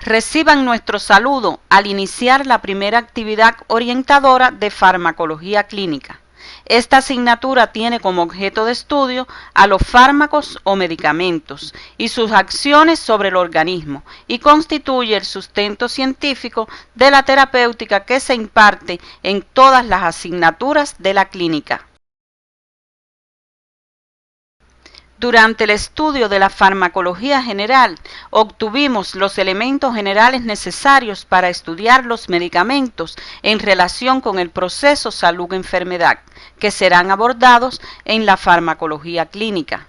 Reciban nuestro saludo al iniciar la primera actividad orientadora de farmacología clínica. Esta asignatura tiene como objeto de estudio a los fármacos o medicamentos y sus acciones sobre el organismo y constituye el sustento científico de la terapéutica que se imparte en todas las asignaturas de la clínica. Durante el estudio de la farmacología general, obtuvimos los elementos generales necesarios para estudiar los medicamentos en relación con el proceso salud-enfermedad, que serán abordados en la farmacología clínica.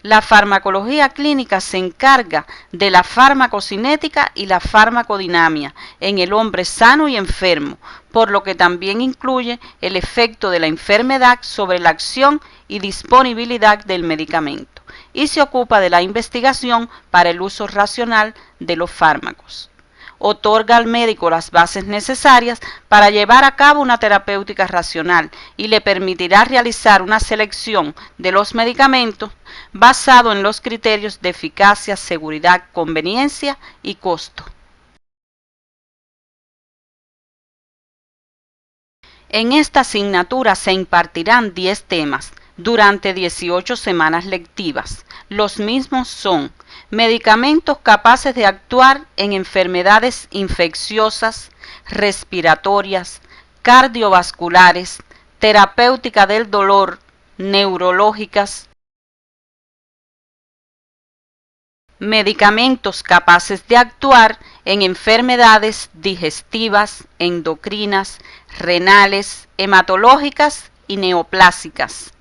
La farmacología clínica se encarga de la farmacocinética y la farmacodinamia en el hombre sano y enfermo, por lo que también incluye el efecto de la enfermedad sobre la acción y disponibilidad del medicamento, y se ocupa de la investigación para el uso racional de los fármacos. Otorga al médico las bases necesarias para llevar a cabo una terapéutica racional y le permitirá realizar una selección de los medicamentos basado en los criterios de eficacia, seguridad, conveniencia y costo. En esta asignatura se impartirán 10 temas durante 18 semanas lectivas. Los mismos son: medicamentos capaces de actuar en enfermedades infecciosas, respiratorias, cardiovasculares, terapéutica del dolor, neurológicas; medicamentos capaces de actuar en enfermedades digestivas, endocrinas, renales, hematológicas y neoplásicas.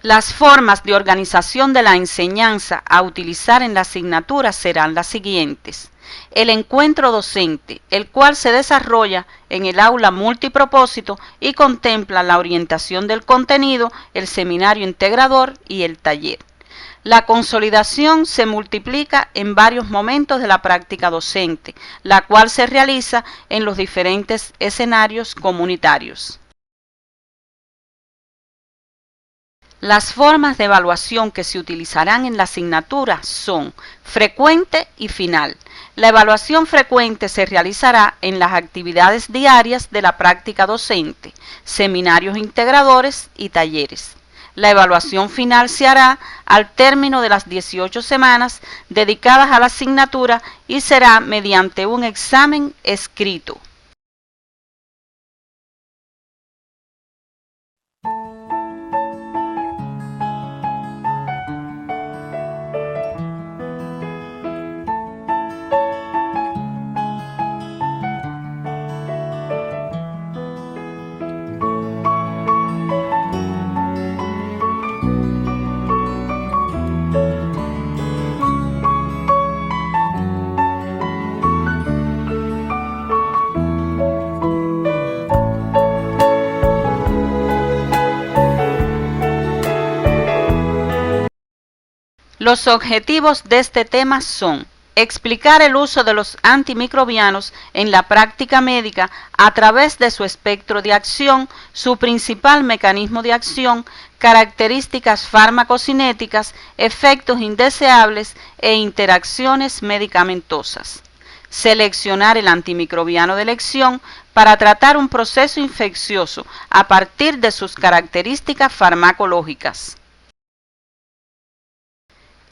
Las formas de organización de la enseñanza a utilizar en la asignatura serán las siguientes: el encuentro docente, el cual se desarrolla en el aula multipropósito y contempla la orientación del contenido, el seminario integrador y el taller. La consolidación se multiplica en varios momentos de la práctica docente, la cual se realiza en los diferentes escenarios comunitarios. Las formas de evaluación que se utilizarán en la asignatura son frecuente y final. La evaluación frecuente se realizará en las actividades diarias de la práctica docente, seminarios integradores y talleres. La evaluación final se hará al término de las 18 semanas dedicadas a la asignatura y será mediante un examen escrito. Los objetivos de este tema son: explicar el uso de los antimicrobianos en la práctica médica a través de su espectro de acción, su principal mecanismo de acción, características farmacocinéticas, efectos indeseables e interacciones medicamentosas. Seleccionar el antimicrobiano de elección para tratar un proceso infeccioso a partir de sus características farmacológicas.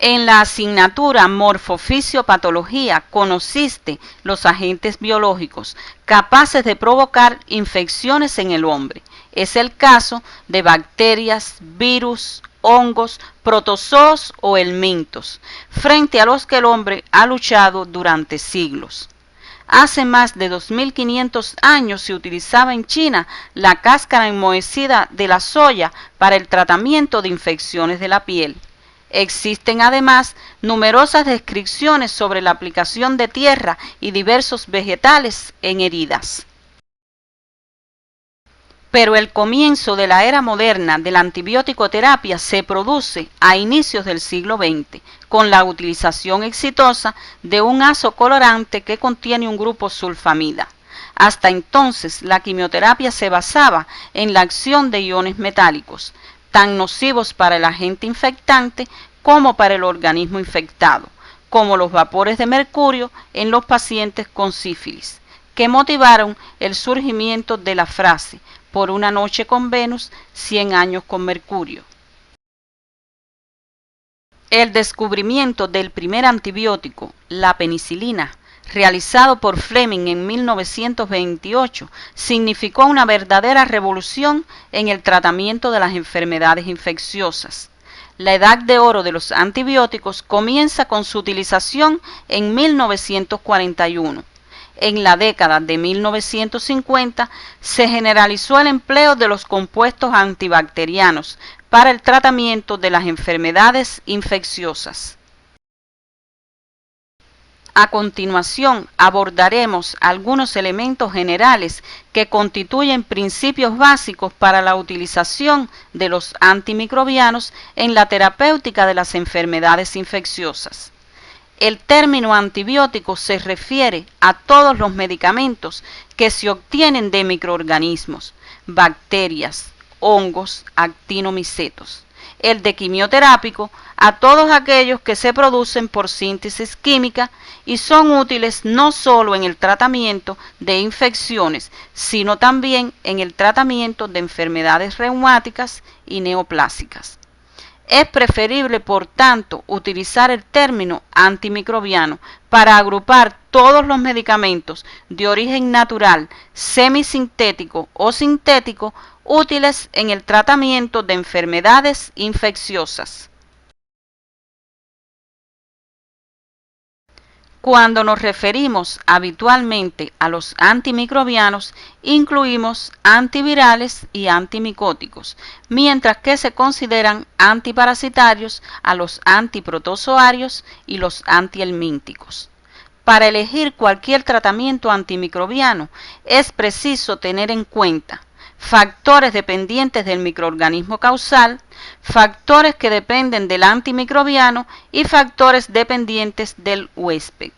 En la asignatura Morfofisiopatología conociste los agentes biológicos capaces de provocar infecciones en el hombre. Es el caso de bacterias, virus, hongos, protozoos o helmintos, frente a los que el hombre ha luchado durante siglos. Hace más de 2500 años se utilizaba en China la cáscara enmohecida de la soya para el tratamiento de infecciones de la piel. Existen además numerosas descripciones sobre la aplicación de tierra y diversos vegetales en heridas. Pero el comienzo de la era moderna de la antibiótico-terapia se produce a inicios del siglo XX, con la utilización exitosa de un azo colorante que contiene un grupo sulfamida. Hasta entonces, la quimioterapia se basaba en la acción de iones metálicos, tan nocivos para el agente infectante como para el organismo infectado, como los vapores de mercurio en los pacientes con sífilis, que motivaron el surgimiento de la frase "por una noche con Venus, 100 años con Mercurio". El descubrimiento del primer antibiótico, la penicilina, realizado por Fleming en 1928, significó una verdadera revolución en el tratamiento de las enfermedades infecciosas. La edad de oro de los antibióticos comienza con su utilización en 1941. En la década de 1950 se generalizó el empleo de los compuestos antibacterianos para el tratamiento de las enfermedades infecciosas. A continuación abordaremos algunos elementos generales que constituyen principios básicos para la utilización de los antimicrobianos en la terapéutica de las enfermedades infecciosas. El término antibiótico se refiere a todos los medicamentos que se obtienen de microorganismos, bacterias, hongos, actinomicetos. El de quimioterápico a todos aquellos que se producen por síntesis química y son útiles no solo en el tratamiento de infecciones, sino también en el tratamiento de enfermedades reumáticas y neoplásicas. Es preferible, por tanto, utilizar el término antimicrobiano para agrupar todos los medicamentos de origen natural, semisintético o sintético útiles en el tratamiento de enfermedades infecciosas. Cuando nos referimos habitualmente a los antimicrobianos, incluimos antivirales y antimicóticos, mientras que se consideran antiparasitarios a los antiprotozoarios y los antihelmínticos. Para elegir cualquier tratamiento antimicrobiano es preciso tener en cuenta factores dependientes del microorganismo causal, factores que dependen del antimicrobiano y factores dependientes del huésped.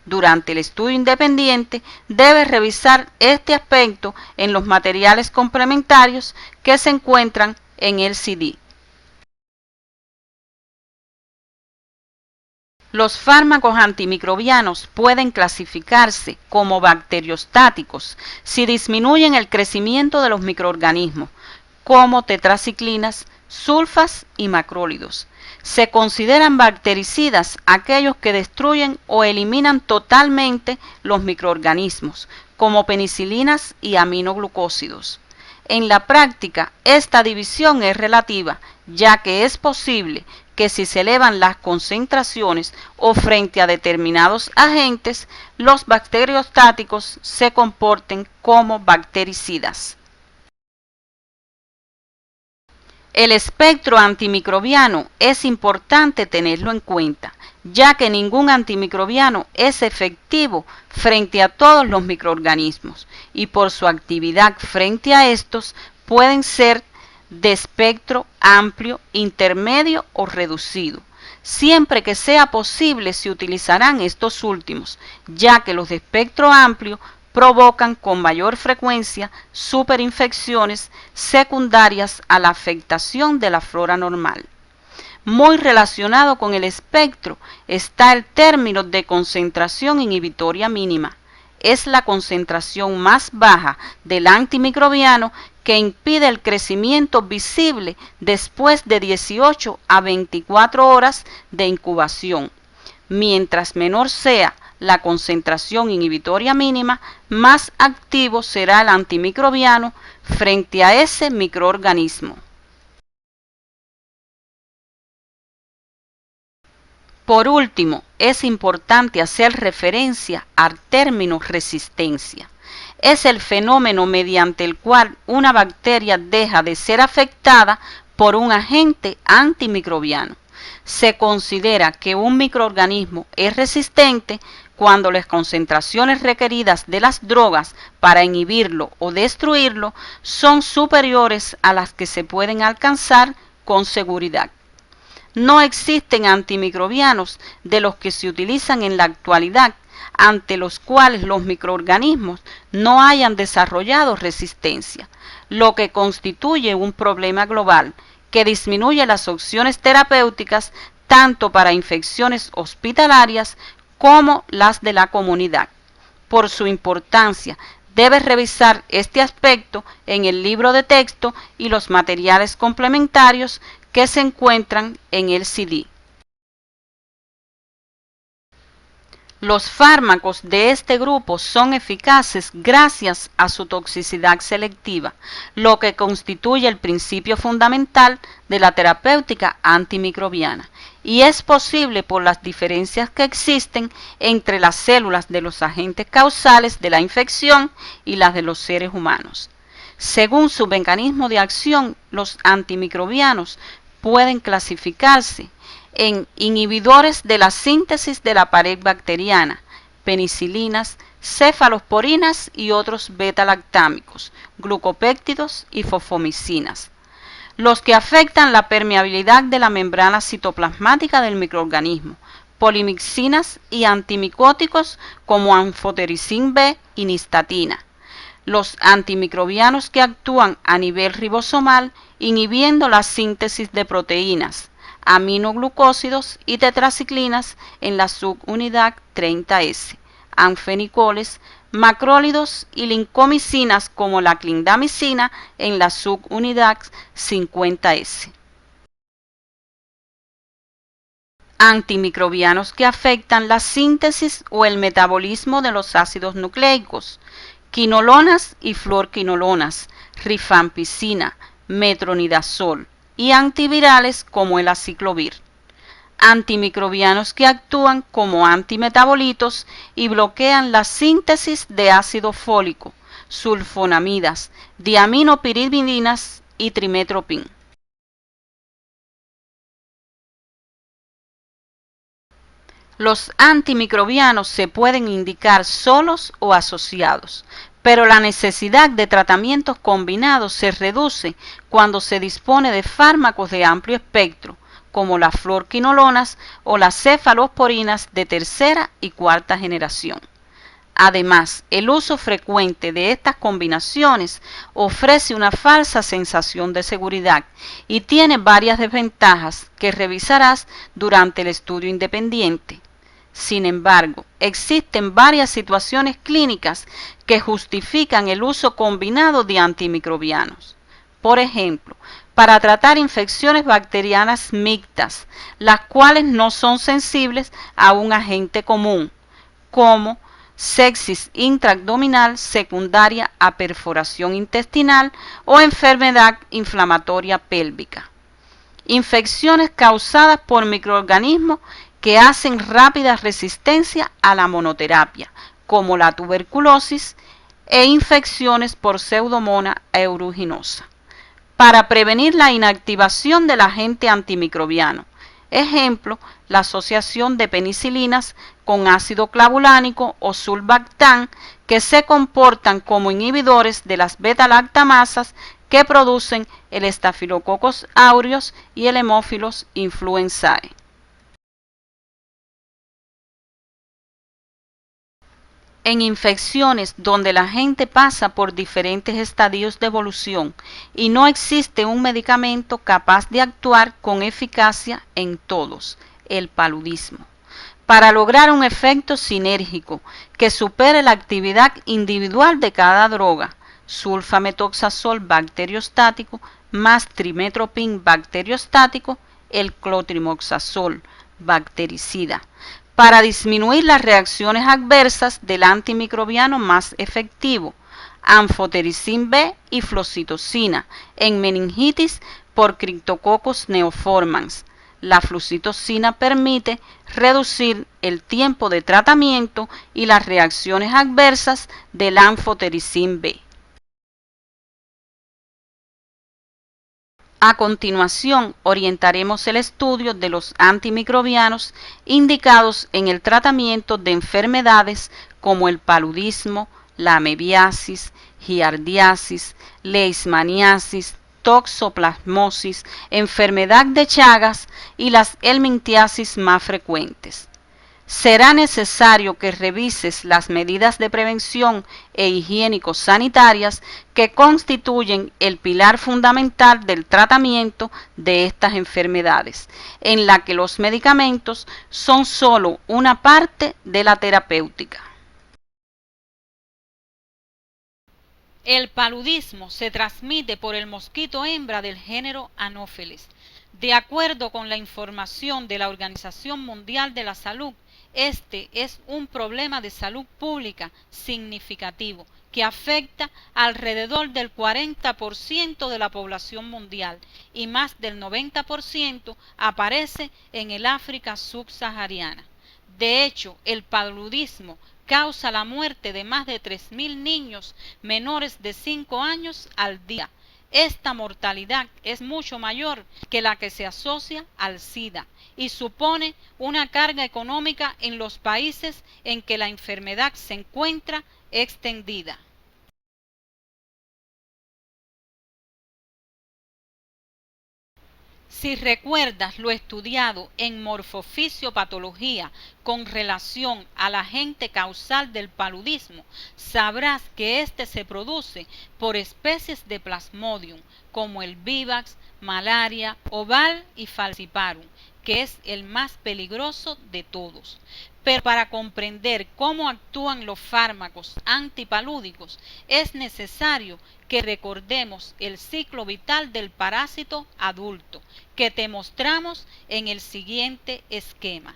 Durante el estudio independiente debe revisar este aspecto en los materiales complementarios que se encuentran en el CD. Los fármacos antimicrobianos pueden clasificarse como bacteriostáticos si disminuyen el crecimiento de los microorganismos, como tetraciclinas, sulfas y macrólidos. Se consideran bactericidas aquellos que destruyen o eliminan totalmente los microorganismos, como penicilinas y aminoglucósidos. En la práctica, esta división es relativa, ya que es posible que si se elevan las concentraciones o frente a determinados agentes, los bacteriostáticos se comporten como bactericidas. El espectro antimicrobiano es importante tenerlo en cuenta, ya que ningún antimicrobiano es efectivo frente a todos los microorganismos y por su actividad frente a estos pueden ser de espectro amplio, intermedio o reducido. Siempre que sea posible se utilizarán estos últimos, ya que los de espectro amplio provocan con mayor frecuencia superinfecciones secundarias a la afectación de la flora normal. Muy relacionado con el espectro está el término de concentración inhibitoria mínima. Es la concentración más baja del antimicrobiano que impide el crecimiento visible después de 18 a 24 horas de incubación. Mientras menor sea la concentración inhibitoria mínima, más activo será el antimicrobiano frente a ese microorganismo. Por último, es importante hacer referencia al término resistencia. Es el fenómeno mediante el cual una bacteria deja de ser afectada por un agente antimicrobiano. Se considera que un microorganismo es resistente cuando las concentraciones requeridas de las drogas para inhibirlo o destruirlo son superiores a las que se pueden alcanzar con seguridad. No existen antimicrobianos de los que se utilizan en la actualidad, ante los cuales los microorganismos no hayan desarrollado resistencia, lo que constituye un problema global que disminuye las opciones terapéuticas tanto para infecciones hospitalarias como las de la comunidad. Por su importancia, debes revisar este aspecto en el libro de texto y los materiales complementarios que se encuentran en el CD. Los fármacos de este grupo son eficaces gracias a su toxicidad selectiva, lo que constituye el principio fundamental de la terapéutica antimicrobiana, y es posible por las diferencias que existen entre las células de los agentes causales de la infección y las de los seres humanos. Según su mecanismo de acción, los antimicrobianos pueden clasificarse en inhibidores de la síntesis de la pared bacteriana, penicilinas, cefalosporinas y otros beta-lactámicos, glucopéptidos y fosfomicinas. Los que afectan la permeabilidad de la membrana citoplasmática del microorganismo, polimixinas y antimicóticos como anfotericin B y nistatina. Los antimicrobianos que actúan a nivel ribosomal inhibiendo la síntesis de proteínas, aminoglucósidos y tetraciclinas en la subunidad 30S, anfenicoles, macrólidos y lincomicinas como la clindamicina en la subunidad 50S. Antimicrobianos que afectan la síntesis o el metabolismo de los ácidos nucleicos, quinolonas y fluorquinolonas, rifampicina, metronidazol, y antivirales como el aciclovir. Antimicrobianos que actúan como antimetabolitos y bloquean la síntesis de ácido fólico, sulfonamidas, diaminopirimidinas y trimetoprim. Los antimicrobianos se pueden indicar solos o asociados, pero la necesidad de tratamientos combinados se reduce cuando se dispone de fármacos de amplio espectro, como las fluorquinolonas o las cefalosporinas de tercera y cuarta generación. Además, el uso frecuente de estas combinaciones ofrece una falsa sensación de seguridad y tiene varias desventajas que revisarás durante el estudio independiente. Sin embargo, existen varias situaciones clínicas que justifican el uso combinado de antimicrobianos. Por ejemplo, para tratar infecciones bacterianas mixtas, las cuales no son sensibles a un agente común, como sepsis intraabdominal secundaria a perforación intestinal o enfermedad inflamatoria pélvica. Infecciones causadas por microorganismos que hacen rápida resistencia a la monoterapia, como la tuberculosis, e infecciones por Pseudomonas aeruginosa. Para prevenir la inactivación del agente antimicrobiano, ejemplo, la asociación de penicilinas con ácido clavulánico o sulbactam, que se comportan como inhibidores de las beta-lactamasas que producen el Staphylococcus aureus y el Haemophilus influenzae. En infecciones donde la gente pasa por diferentes estadios de evolución y no existe un medicamento capaz de actuar con eficacia en todos, el paludismo. Para lograr un efecto sinérgico que supere la actividad individual de cada droga, sulfamethoxazol bacteriostático más trimetoprim bacteriostático, el clotrimoxazol bactericida, para disminuir las reacciones adversas del antimicrobiano más efectivo, anfotericin B y flucitocina, en meningitis por Cryptococcus neoformans. La flucitocina permite reducir el tiempo de tratamiento y las reacciones adversas del anfotericin B. A continuación, orientaremos el estudio de los antimicrobianos indicados en el tratamiento de enfermedades como el paludismo, la amebiasis, giardiasis, leishmaniasis, toxoplasmosis, enfermedad de Chagas y las helmintiasis más frecuentes. será necesario que revises las medidas de prevención e higiénico-sanitarias que constituyen el pilar fundamental del tratamiento de estas enfermedades, en la que los medicamentos son solo una parte de la terapéutica. El paludismo se transmite por el mosquito hembra del género Anopheles. De acuerdo con la información de la Organización Mundial de la Salud, este es un problema de salud pública significativo que afecta alrededor del 40% de la población mundial y más del 90% aparece en el África subsahariana. De hecho, el paludismo causa la muerte de más de 3.000 niños menores de 5 años al día. Esta mortalidad es mucho mayor que la que se asocia al SIDA y supone una carga económica en los países en que la enfermedad se encuentra extendida. Si recuerdas lo estudiado en morfofisiopatología con relación al agente causal del paludismo, sabrás que este se produce por especies de Plasmodium, como el vivax, malaria, oval y falciparum, que es el más peligroso de todos. Pero para comprender cómo actúan los fármacos antipalúdicos, es necesario que recordemos el ciclo vital del parásito adulto, que te mostramos en el siguiente esquema.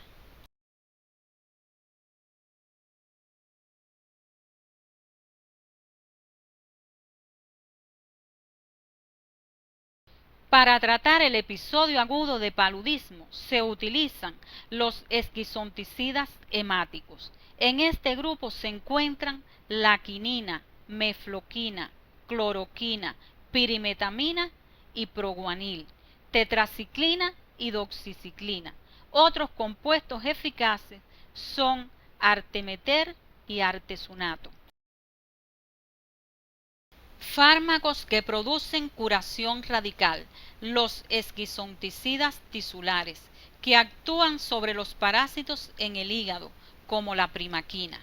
Para tratar el episodio agudo de paludismo se utilizan los esquizonticidas hemáticos. En este grupo se encuentran la quinina, mefloquina, cloroquina, pirimetamina y proguanil, tetraciclina y doxiciclina. Otros compuestos eficaces son artemeter y artesunato. Fármacos que producen curación radical: los esquizonticidas tisulares, que actúan sobre los parásitos en el hígado, como la primaquina.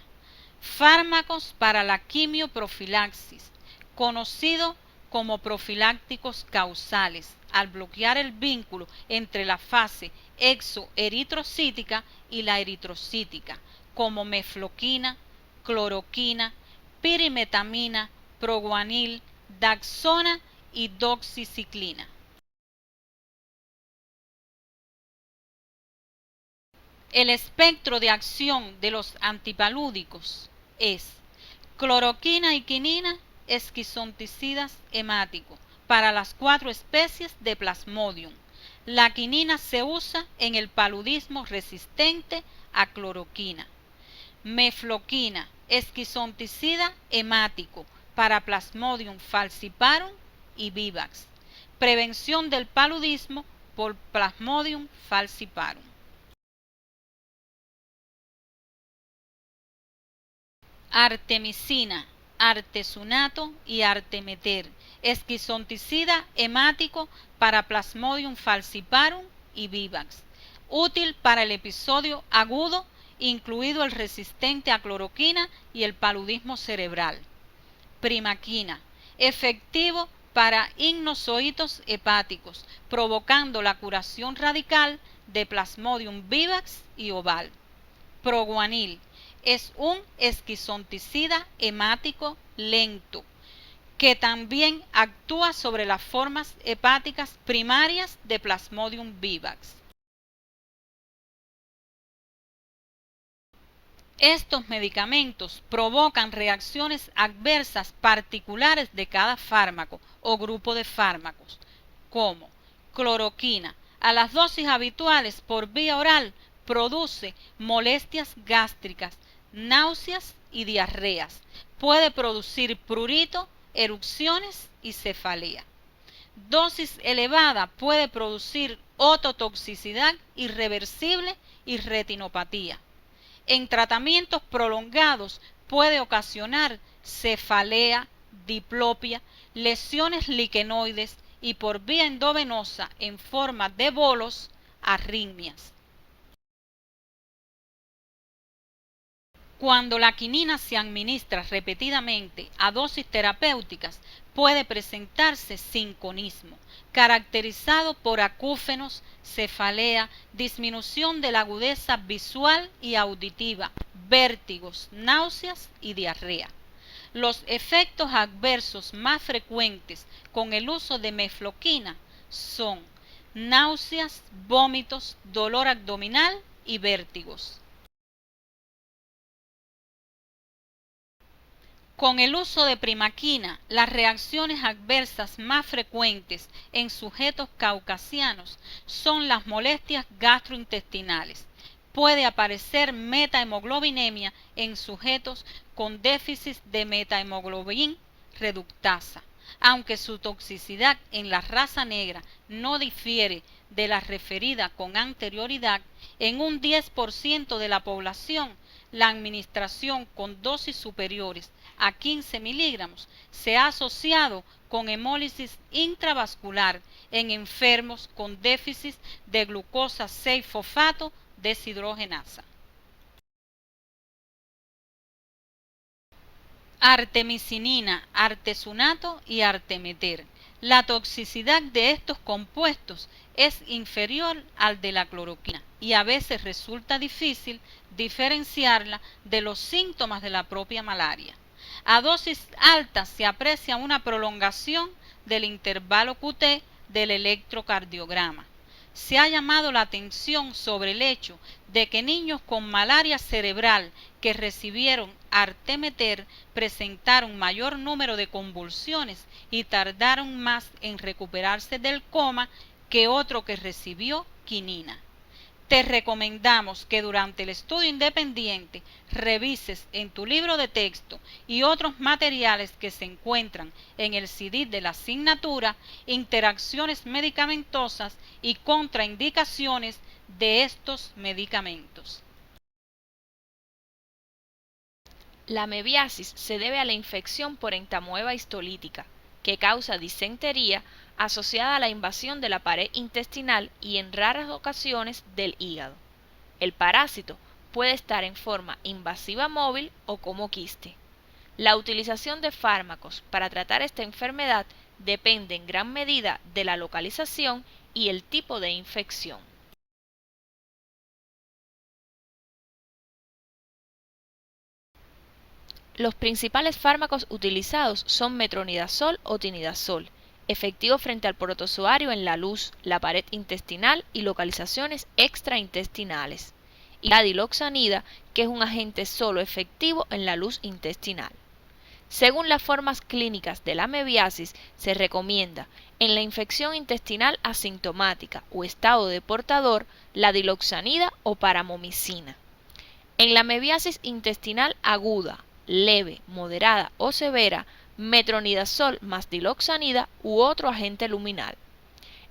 Fármacos para la quimioprofilaxis, conocido como profilácticos causales, al bloquear el vínculo entre la fase exoeritrocítica y la eritrocítica, como mefloquina, cloroquina, pirimetamina, proguanil, daxona y doxiciclina. El espectro de acción de los antipalúdicos es cloroquina y quinina, esquizonticidas hemáticos, para las 4 especies de Plasmodium. La quinina se usa en el paludismo resistente a cloroquina. Mefloquina, esquizonticida hemático, para Plasmodium falciparum y vivax. Prevención del paludismo por Plasmodium falciparum. Artemisina, artesunato y artemeter, esquizonticida hemático, para Plasmodium falciparum y vivax. Útil para el episodio agudo, incluido el resistente a cloroquina y el paludismo cerebral. Primaquina, efectivo para icnozoitos hepáticos, provocando la curación radical de Plasmodium vivax y oval. Proguanil es un esquizonticida hemático lento que también actúa sobre las formas hepáticas primarias de Plasmodium vivax. Estos medicamentos provocan reacciones adversas particulares de cada fármaco o grupo de fármacos, como cloroquina. A las dosis habituales por vía oral produce molestias gástricas, náuseas y diarreas. Puede producir prurito, erupciones y cefalea. Dosis elevada puede producir ototoxicidad irreversible y retinopatía. En tratamientos prolongados puede ocasionar cefalea, diplopia, lesiones liquenoides y por vía endovenosa en forma de bolos, arritmias. Cuando la quinina se administra repetidamente a dosis terapéuticas, puede presentarse sinconismo, caracterizado por acúfenos, cefalea, disminución de la agudeza visual y auditiva, vértigos, náuseas y diarrea. Los efectos adversos más frecuentes con el uso de mefloquina son náuseas, vómitos, dolor abdominal y vértigos. Con el uso de primaquina, las reacciones adversas más frecuentes en sujetos caucasianos son las molestias gastrointestinales. Puede aparecer metahemoglobinemia en sujetos con déficit de metahemoglobin reductasa. Aunque su toxicidad en la raza negra no difiere de la referida con anterioridad, en un 10% de la población, la administración con dosis superiores a 15 miligramos se ha asociado con hemólisis intravascular en enfermos con déficit de glucosa 6-fosfato deshidrogenasa. Artemisinina, artesunato y artemeter. La toxicidad de estos compuestos es inferior al de la cloroquina y a veces resulta difícil diferenciarla de los síntomas de la propia malaria. A dosis altas se aprecia una prolongación del intervalo QT del electrocardiograma. Se ha llamado la atención sobre el hecho de que niños con malaria cerebral que recibieron artemeter presentaron mayor número de convulsiones y tardaron más en recuperarse del coma que otro que recibió quinina. Te recomendamos que durante el estudio independiente revises en tu libro de texto y otros materiales que se encuentran en el CD de la asignatura interacciones medicamentosas y contraindicaciones de estos medicamentos. La mebiasis se debe a la infección por entamoeba histolítica, que causa disentería asociada a la invasión de la pared intestinal y en raras ocasiones del hígado. El parásito puede estar en forma invasiva móvil o como quiste. La utilización de fármacos para tratar esta enfermedad depende en gran medida de la localización y el tipo de infección. Los principales fármacos utilizados son metronidazol o tinidazol, efectivo frente al protozoario en la luz, la pared intestinal y localizaciones extraintestinales, y la diloxanida, que es un agente solo efectivo en la luz intestinal. Según las formas clínicas de la mebiasis, se recomienda en la infección intestinal asintomática o estado de portador la diloxanida o paramomicina. En la mebiasis intestinal aguda, leve, moderada o severa, metronidazol más diloxanida u otro agente luminal.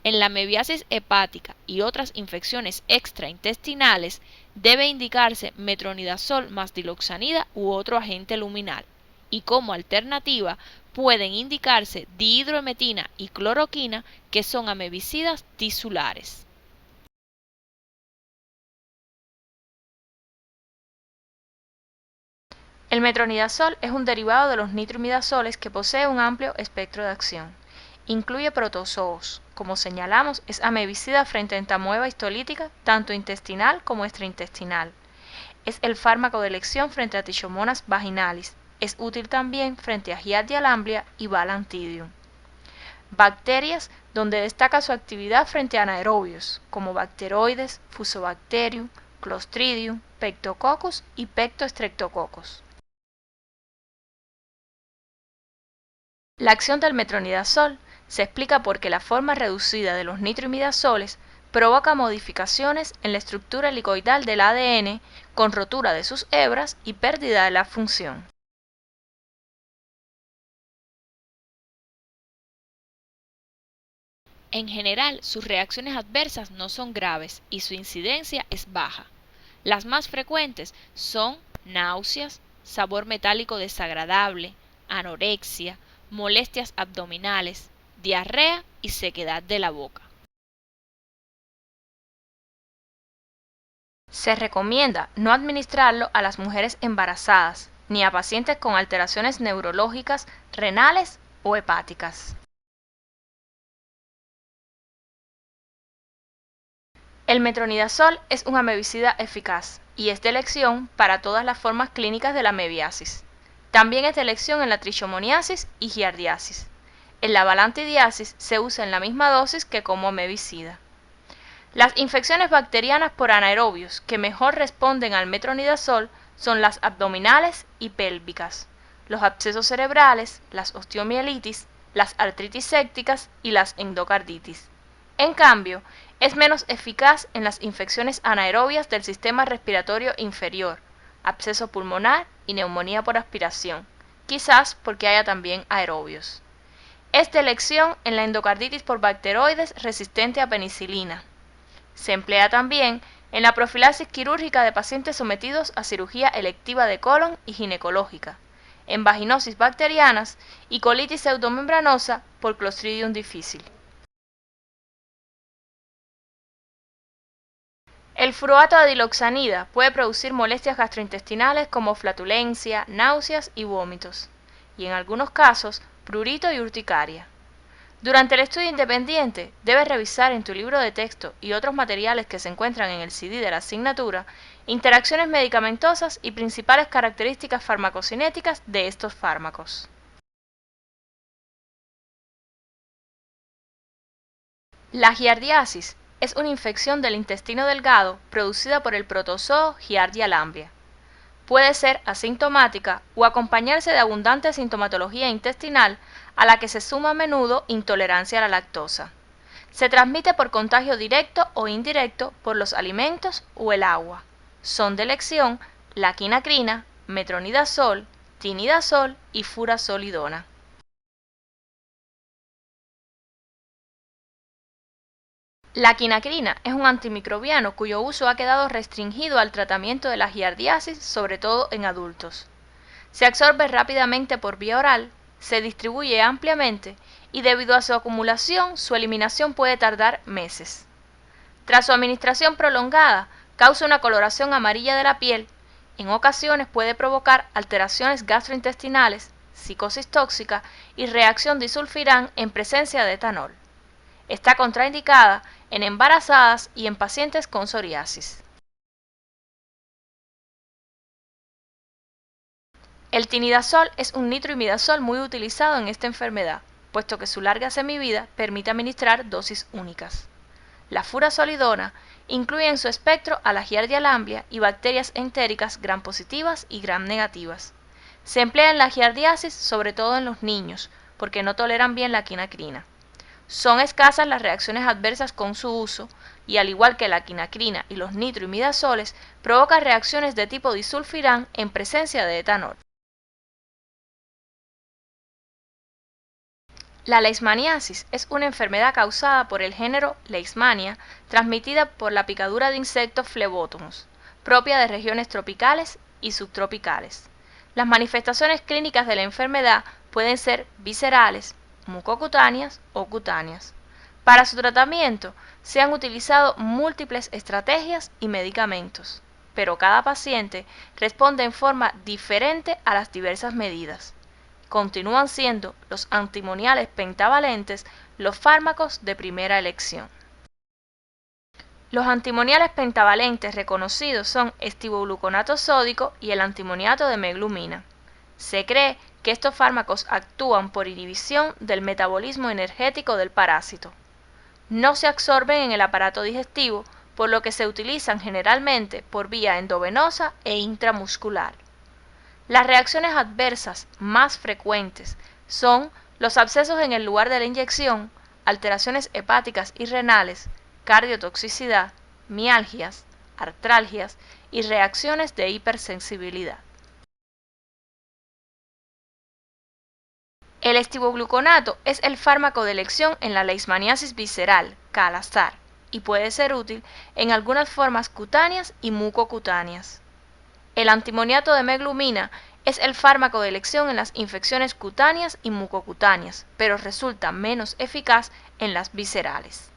En la mebiasis hepática y otras infecciones extraintestinales debe indicarse metronidazol más diloxanida u otro agente luminal. Y como alternativa pueden indicarse dihidroemetina y cloroquina, que son amebicidas tisulares. El metronidazol es un derivado de los nitroimidazoles que posee un amplio espectro de acción. Incluye protozoos. Como señalamos, es amebicida frente a entamoeba histolítica, tanto intestinal como extraintestinal. Es el fármaco de elección frente a Trichomonas vaginalis. Es útil también frente a Giardia lamblia y Balantidium. Bacterias, donde destaca su actividad frente a anaerobios, como Bacteroides, Fusobacterium, Clostridium, Pectococcus y Pectostreptococcus. La acción del metronidazol se explica porque la forma reducida de los nitroimidazoles provoca modificaciones en la estructura helicoidal del ADN con rotura de sus hebras y pérdida de la función. En general, sus reacciones adversas no son graves y su incidencia es baja. Las más frecuentes son náuseas, sabor metálico desagradable, anorexia, molestias abdominales, diarrea y sequedad de la boca. Se recomienda no administrarlo a las mujeres embarazadas ni a pacientes con alteraciones neurológicas, renales o hepáticas. El metronidazol es un amebicida eficaz y es de elección para todas las formas clínicas de la amebiasis. También es de elección en la trichomoniasis y giardiasis. En la balantidiasis se usa en la misma dosis que como amebicida. Las infecciones bacterianas por anaerobios que mejor responden al metronidazol son las abdominales y pélvicas, los abscesos cerebrales, las osteomielitis, las artritis sépticas y las endocarditis. En cambio, es menos eficaz en las infecciones anaerobias del sistema respiratorio inferior, absceso pulmonar y neumonía por aspiración, quizás porque haya también aerobios. Es de elección en la endocarditis por bacteroides resistente a penicilina. Se emplea también en la profilaxis quirúrgica de pacientes sometidos a cirugía electiva de colon y ginecológica, en vaginosis bacterianas y colitis pseudomembranosa por Clostridium difficile. El furoato de diloxanida puede producir molestias gastrointestinales como flatulencia, náuseas y vómitos, y en algunos casos prurito y urticaria. Durante el estudio independiente, debes revisar en tu libro de texto y otros materiales que se encuentran en el CD de la asignatura interacciones medicamentosas y principales características farmacocinéticas de estos fármacos. La giardiasis es una infección del intestino delgado producida por el protozoo Giardia lamblia. Puede ser asintomática o acompañarse de abundante sintomatología intestinal a la que se suma a menudo intolerancia a la lactosa. Se transmite por contagio directo o indirecto por los alimentos o el agua. Son de elección la quinacrina, metronidazol, tinidazol y furazolidona. La quinacrina es un antimicrobiano cuyo uso ha quedado restringido al tratamiento de la giardiasis, sobre todo en adultos. Se absorbe rápidamente por vía oral, se distribuye ampliamente y debido a su acumulación, su eliminación puede tardar meses. Tras su administración prolongada, causa una coloración amarilla de la piel, en ocasiones puede provocar alteraciones gastrointestinales, psicosis tóxica y reacción disulfirán en presencia de etanol. Está contraindicada en embarazadas y en pacientes con psoriasis. El tinidazol es un nitroimidazol muy utilizado en esta enfermedad, puesto que su larga semivida permite administrar dosis únicas. La furazolidona incluye en su espectro a la Giardia lamblia y bacterias entéricas gram positivas y gram negativas. Se emplea en la giardiasis sobre todo en los niños, porque no toleran bien la quinacrina. Son escasas las reacciones adversas con su uso y al igual que la quinacrina y los nitroimidazoles, provoca reacciones de tipo disulfirán en presencia de etanol. La leishmaniasis es una enfermedad causada por el género Leishmania, transmitida por la picadura de insectos flebótomos, propia de regiones tropicales y subtropicales. Las manifestaciones clínicas de la enfermedad pueden ser viscerales, mucocutáneas o cutáneas. Para su tratamiento se han utilizado múltiples estrategias y medicamentos, pero cada paciente responde en forma diferente a las diversas medidas. Continúan siendo los antimoniales pentavalentes los fármacos de primera elección. Los antimoniales pentavalentes reconocidos son estivogluconato sódico y el antimoniato de meglumina. Se cree que estos fármacos actúan por inhibición del metabolismo energético del parásito. No se absorben en el aparato digestivo, por lo que se utilizan generalmente por vía endovenosa e intramuscular. Las reacciones adversas más frecuentes son los abscesos en el lugar de la inyección, alteraciones hepáticas y renales, cardiotoxicidad, mialgias, artralgias y reacciones de hipersensibilidad. El estivogluconato es el fármaco de elección en la leishmaniasis visceral, Kalastar, y puede ser útil en algunas formas cutáneas y mucocutáneas. El antimoniato de meglumina es el fármaco de elección en las infecciones cutáneas y mucocutáneas, pero resulta menos eficaz en las viscerales.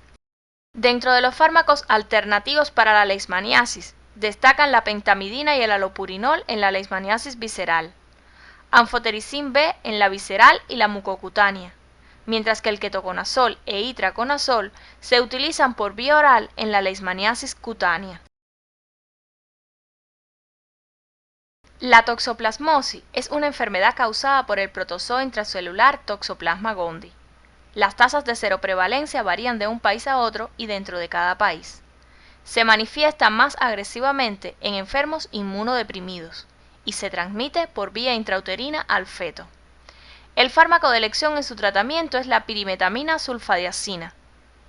Dentro de los fármacos alternativos para la leishmaniasis, Destacan la pentamidina y el alopurinol en la leishmaniasis visceral, anfotericin B en la visceral y la mucocutánea, mientras que el ketoconazol e itraconazol se utilizan por vía oral en la leishmaniasis cutánea. La toxoplasmosis es una enfermedad causada por el protozoo intracelular Toxoplasma gondii. Las tasas de seroprevalencia varían de un país a otro y dentro de cada país. Se manifiesta más agresivamente en enfermos inmunodeprimidos y se transmite por vía intrauterina al feto. El fármaco de elección en su tratamiento es la pirimetamina sulfadiazina.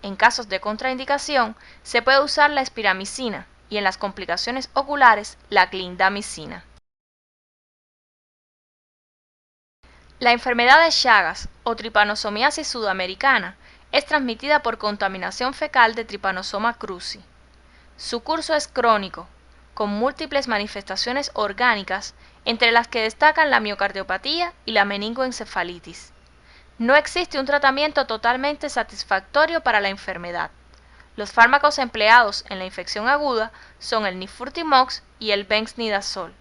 En casos de contraindicación, se puede usar la espiramicina y en las complicaciones oculares la clindamicina. La enfermedad de Chagas o tripanosomiasis sudamericana es transmitida por contaminación fecal de Trypanosoma cruzi. Su curso es crónico, con múltiples manifestaciones orgánicas, entre las que destacan la miocardiopatía y la meningoencefalitis. No existe un tratamiento totalmente satisfactorio para la enfermedad. Los fármacos empleados en la infección aguda son el nifurtimox y el benznidazol,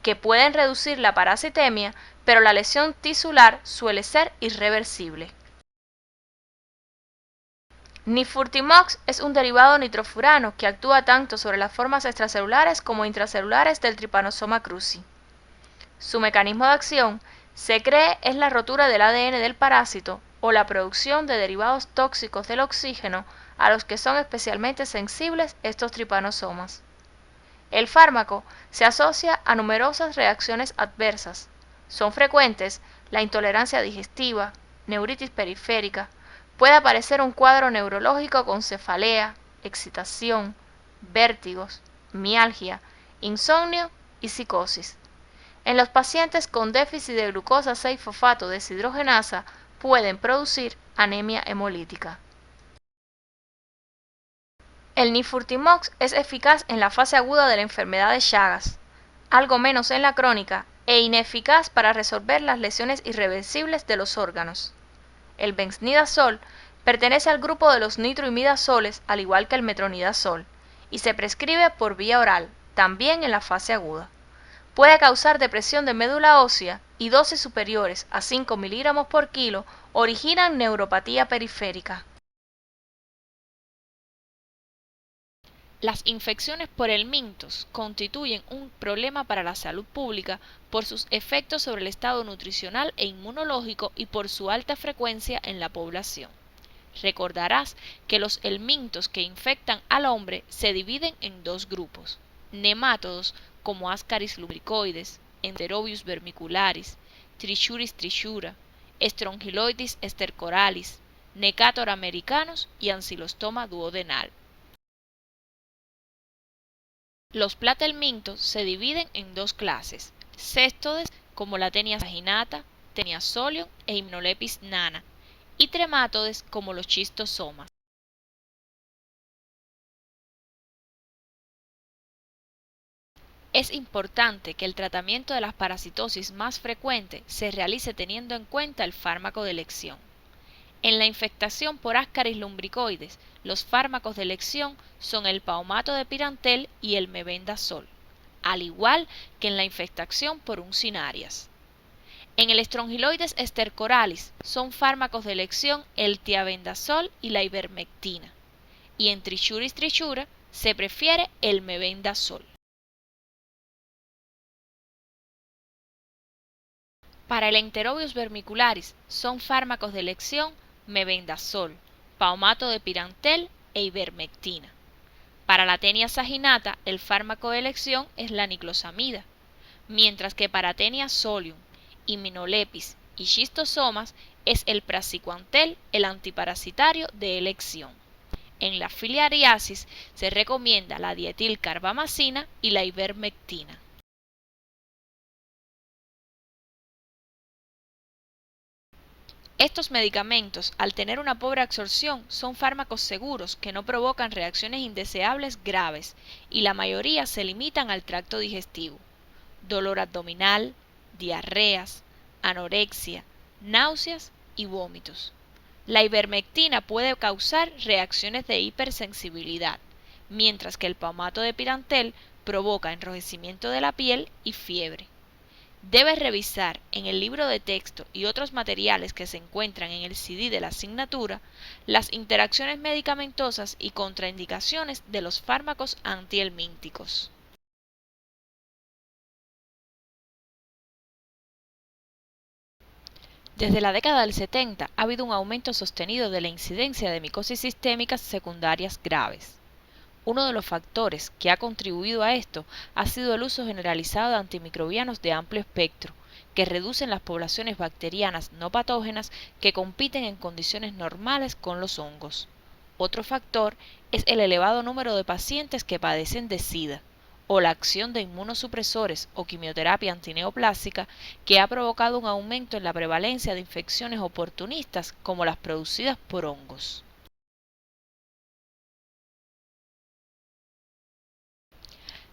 que pueden reducir la parasitemia, pero la lesión tisular suele ser irreversible. Nifurtimox es un derivado nitrofurano que actúa tanto sobre las formas extracelulares como intracelulares del Trypanosoma cruzi. Su mecanismo de acción se cree es la rotura del ADN del parásito o la producción de derivados tóxicos del oxígeno a los que son especialmente sensibles estos tripanosomas. El fármaco se asocia a numerosas reacciones adversas. Son frecuentes la intolerancia digestiva, neuritis periférica, puede aparecer un cuadro neurológico con cefalea, excitación, vértigos, mialgia, insomnio y psicosis. En los pacientes con déficit de glucosa 6-fosfato deshidrogenasa pueden producir anemia hemolítica. El nifurtimox es eficaz en la fase aguda de la enfermedad de Chagas, algo menos en la crónica e ineficaz para resolver las lesiones irreversibles de los órganos. El benznidazol pertenece al grupo de los nitroimidazoles al igual que el metronidazol y se prescribe por vía oral, también en la fase aguda. Puede causar depresión de médula ósea y dosis superiores a 5 mg por kilo originan neuropatía periférica. Las infecciones por helmintos constituyen un problema para la salud pública por sus efectos sobre el estado nutricional e inmunológico y por su alta frecuencia en la población. Recordarás que los helmintos que infectan al hombre se dividen en dos grupos: nemátodos como Ascaris lumbricoides, Enterobius vermicularis, Trichuris trichura, Strongyloides stercoralis, Necator americanus y Ancylostoma duodenal. Los platelmintos se dividen en dos clases: céstodes como la Taenia saginata, Taenia solium e Hypnolepis nana, y tremátodes como los schistosomas. Es importante que el tratamiento de las parasitosis más frecuente se realice teniendo en cuenta el fármaco de elección. En la infectación por Ascaris lumbricoides, los fármacos de elección son el paumato de pirantel y el mebendazol, al igual que en la infectación por uncinarias. En el Strongyloides stercoralis son fármacos de elección el tiabendazol y la ivermectina, y en Trichuris trichura se prefiere el mebendazol. Para el Enterobius vermicularis son fármacos de elección mebendazol, paumato de pirantel e ivermectina. Para la Taenia saginata el fármaco de elección es la niclosamida, mientras que para Taenia solium, Hypnolepis y schistosomas es el praziquantel el antiparasitario de elección. En la filariasis se recomienda la dietilcarbamazina y la ivermectina. Estos medicamentos, al tener una pobre absorción, son fármacos seguros que no provocan reacciones indeseables graves y la mayoría se limitan al tracto digestivo. Dolor abdominal, diarreas, anorexia, náuseas y vómitos. La ivermectina puede causar reacciones de hipersensibilidad, mientras que el paumato de pirantel provoca enrojecimiento de la piel y fiebre. Debes revisar en el libro de texto y otros materiales que se encuentran en el CD de la asignatura las interacciones medicamentosas y contraindicaciones de los fármacos antihelmínticos. Desde la década del 70 ha habido un aumento sostenido de la incidencia de micosis sistémicas secundarias graves. Uno de los factores que ha contribuido a esto ha sido el uso generalizado de antimicrobianos de amplio espectro, que reducen las poblaciones bacterianas no patógenas que compiten en condiciones normales con los hongos. Otro factor es el elevado número de pacientes que padecen de SIDA, o la acción de inmunosupresores o quimioterapia antineoplástica que ha provocado un aumento en la prevalencia de infecciones oportunistas como las producidas por hongos.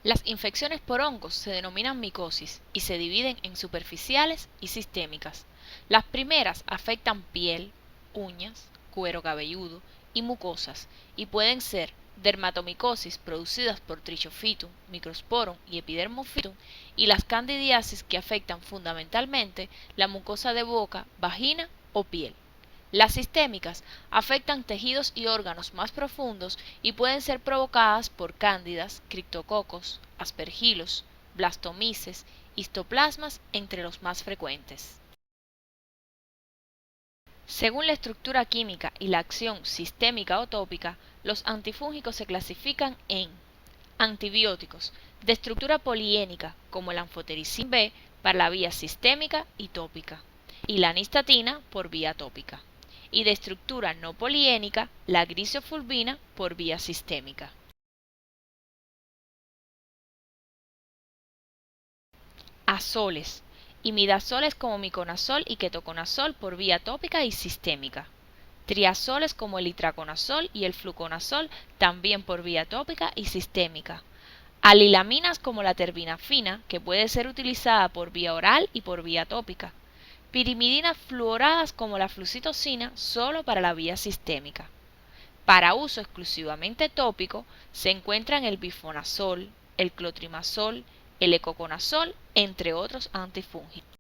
Las infecciones por hongos se denominan micosis y se dividen en superficiales y sistémicas. Las primeras afectan piel, uñas, cuero cabelludo y mucosas y pueden ser dermatomicosis producidas por Trichophytum, Microsporum y Epidermophytum y las candidiasis que afectan fundamentalmente la mucosa de boca, vagina o piel. Las sistémicas afectan tejidos y órganos más profundos y pueden ser provocadas por cándidas, criptococos, aspergilos, blastomices, histoplasmas, entre los más frecuentes. Según la estructura química y la acción sistémica o tópica, los antifúngicos se clasifican en antibióticos de estructura poliénica como el anfotericin B para la vía sistémica y tópica y la nistatina por vía tópica, y de estructura no poliénica la grisofulvina por vía sistémica. Azoles, imidazoles como miconazol y ketoconazol por vía tópica y sistémica. Triazoles como el itraconazol y el fluconazol también por vía tópica y sistémica. Alilaminas como la terbinafina, que puede ser utilizada por vía oral y por vía tópica. Pirimidinas fluoradas como la flucitosina solo para la vía sistémica. Para uso exclusivamente tópico se encuentran el bifonazol, el clotrimazol, el ecoconazol, entre otros antifúngicos.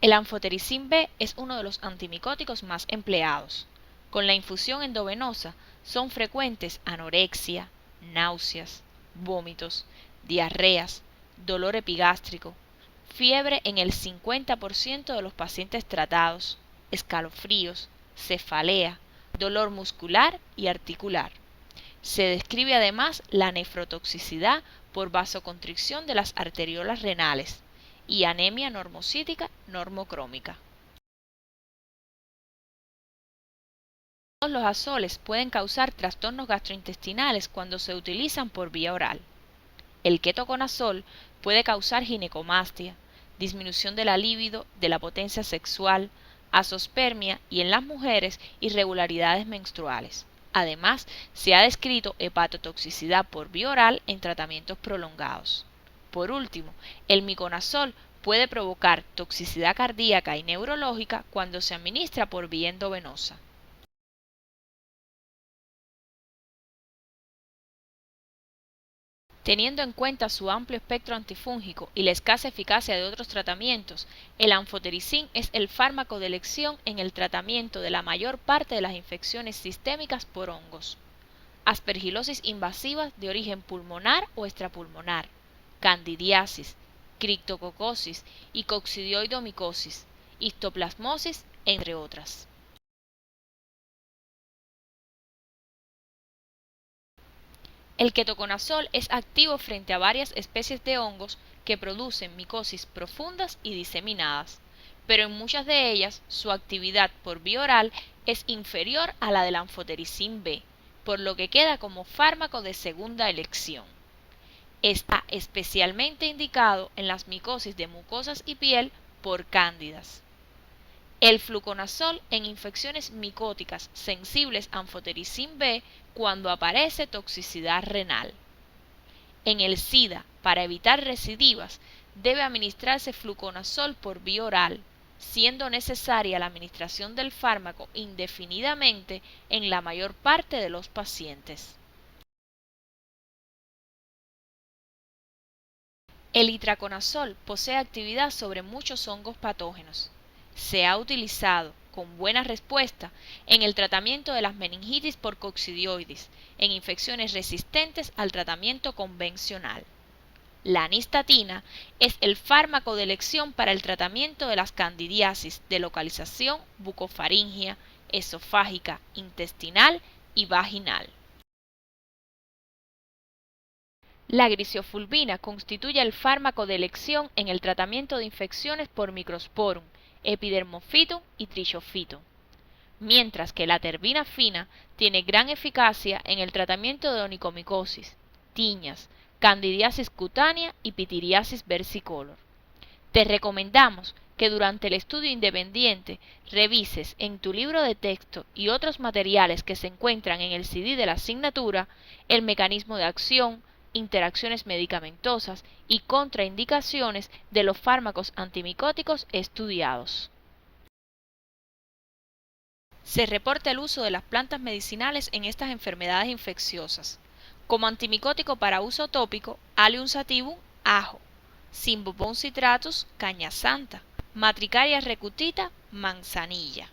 El anfotericin B es uno de los antimicóticos más empleados. Con la infusión endovenosa son frecuentes anorexia, náuseas, vómitos, diarreas, dolor epigástrico, fiebre en el 50% de los pacientes tratados, escalofríos, cefalea, dolor muscular y articular. Se describe además la nefrotoxicidad por vasoconstricción de las arteriolas renales y anemia normocítica normocrómica. Todos los azoles pueden causar trastornos gastrointestinales cuando se utilizan por vía oral. El ketoconazol puede causar ginecomastia, disminución de la libido, de la potencia sexual, azospermia y en las mujeres irregularidades menstruales. Además, se ha descrito hepatotoxicidad por vía oral en tratamientos prolongados. Por último, el miconazol puede provocar toxicidad cardíaca y neurológica cuando se administra por vía endovenosa. Teniendo en cuenta su amplio espectro antifúngico y la escasa eficacia de otros tratamientos, el anfotericin es el fármaco de elección en el tratamiento de la mayor parte de las infecciones sistémicas por hongos. Aspergilosis invasivas de origen pulmonar o extrapulmonar, candidiasis, criptococosis y coccidioidomicosis, histoplasmosis, entre otras. El ketoconazol es activo frente a varias especies de hongos que producen micosis profundas y diseminadas, pero en muchas de ellas su actividad por vía oral es inferior a la del anfotericin B, por lo que queda como fármaco de segunda elección. Está especialmente indicado en las micosis de mucosas y piel por cándidas. El fluconazol en infecciones micóticas sensibles a anfotericin B cuando aparece toxicidad renal. En el SIDA, para evitar recidivas, debe administrarse fluconazol por vía oral, siendo necesaria la administración del fármaco indefinidamente en la mayor parte de los pacientes. El itraconazol posee actividad sobre muchos hongos patógenos. Se ha utilizado con buena respuesta en el tratamiento de las meningitis por coccidioides, en infecciones resistentes al tratamiento convencional. La nistatina es el fármaco de elección para el tratamiento de las candidiasis de localización bucofaríngea, esofágica, intestinal y vaginal. La grisiofulvina constituye el fármaco de elección en el tratamiento de infecciones por Microsporum, Epidermophytum y Trichophytum, mientras que la terbinafina tiene gran eficacia en el tratamiento de onicomicosis, tiñas, candidiasis cutánea y pitiriasis versicolor. Te recomendamos que durante el estudio independiente revises en tu libro de texto y otros materiales que se encuentran en el CD de la asignatura el mecanismo de acción, interacciones medicamentosas y contraindicaciones de los fármacos antimicóticos estudiados. Se reporta el uso de las plantas medicinales en estas enfermedades infecciosas. Como antimicótico para uso tópico, Allium sativum, ajo, Cimbobon citratus, caña santa, Matricaria recutita, manzanilla.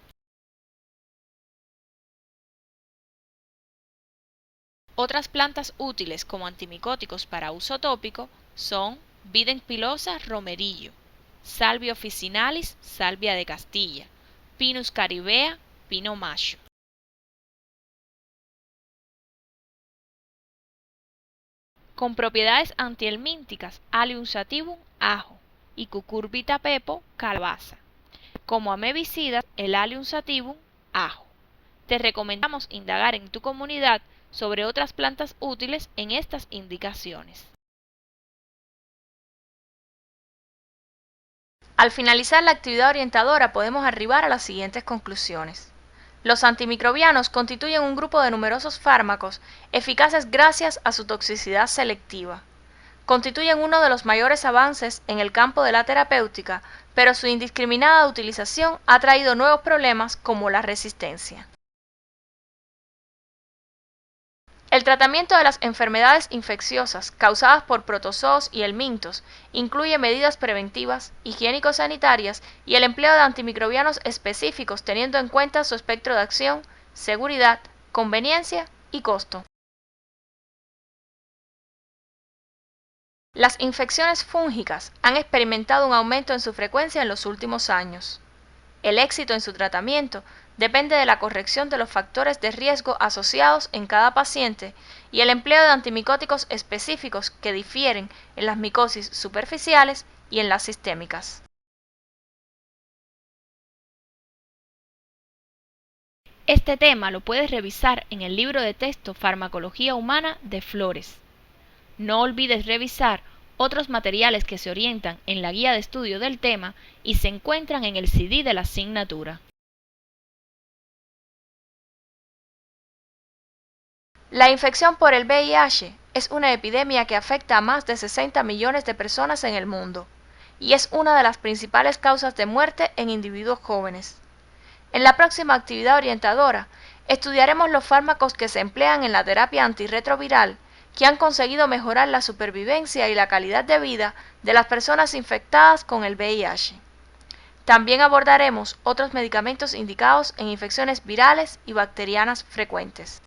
Otras plantas útiles como antimicóticos para uso tópico son Bidens pilosa, romerillo, Salvia officinalis, salvia de Castilla, Pinus caribea, pino macho. Con propiedades antihelmínticas, Allium sativum, ajo, y Cucurbita pepo, calabaza. Como amebicidas, el Allium sativum, ajo. Te recomendamos indagar en tu comunidad sobre otras plantas útiles en estas indicaciones. Al finalizar la actividad orientadora podemos arribar a las siguientes conclusiones. Los antimicrobianos constituyen un grupo de numerosos fármacos eficaces gracias a su toxicidad selectiva. Constituyen uno de los mayores avances en el campo de la terapéutica, pero su indiscriminada utilización ha traído nuevos problemas como la resistencia. El tratamiento de las enfermedades infecciosas causadas por protozoos y helmintos incluye medidas preventivas, higiénico-sanitarias y el empleo de antimicrobianos específicos teniendo en cuenta su espectro de acción, seguridad, conveniencia y costo. Las infecciones fúngicas han experimentado un aumento en su frecuencia en los últimos años. El éxito en su tratamiento depende de la corrección de los factores de riesgo asociados en cada paciente y el empleo de antimicóticos específicos que difieren en las micosis superficiales y en las sistémicas. Este tema lo puedes revisar en el libro de texto Farmacología Humana de Flores. No olvides revisar otros materiales que se orientan en la guía de estudio del tema y se encuentran en el CD de la asignatura. La infección por el VIH es una epidemia que afecta a más de 60 millones de personas en el mundo y es una de las principales causas de muerte en individuos jóvenes. En la próxima actividad orientadora estudiaremos los fármacos que se emplean en la terapia antirretroviral que han conseguido mejorar la supervivencia y la calidad de vida de las personas infectadas con el VIH. También abordaremos otros medicamentos indicados en infecciones virales y bacterianas frecuentes.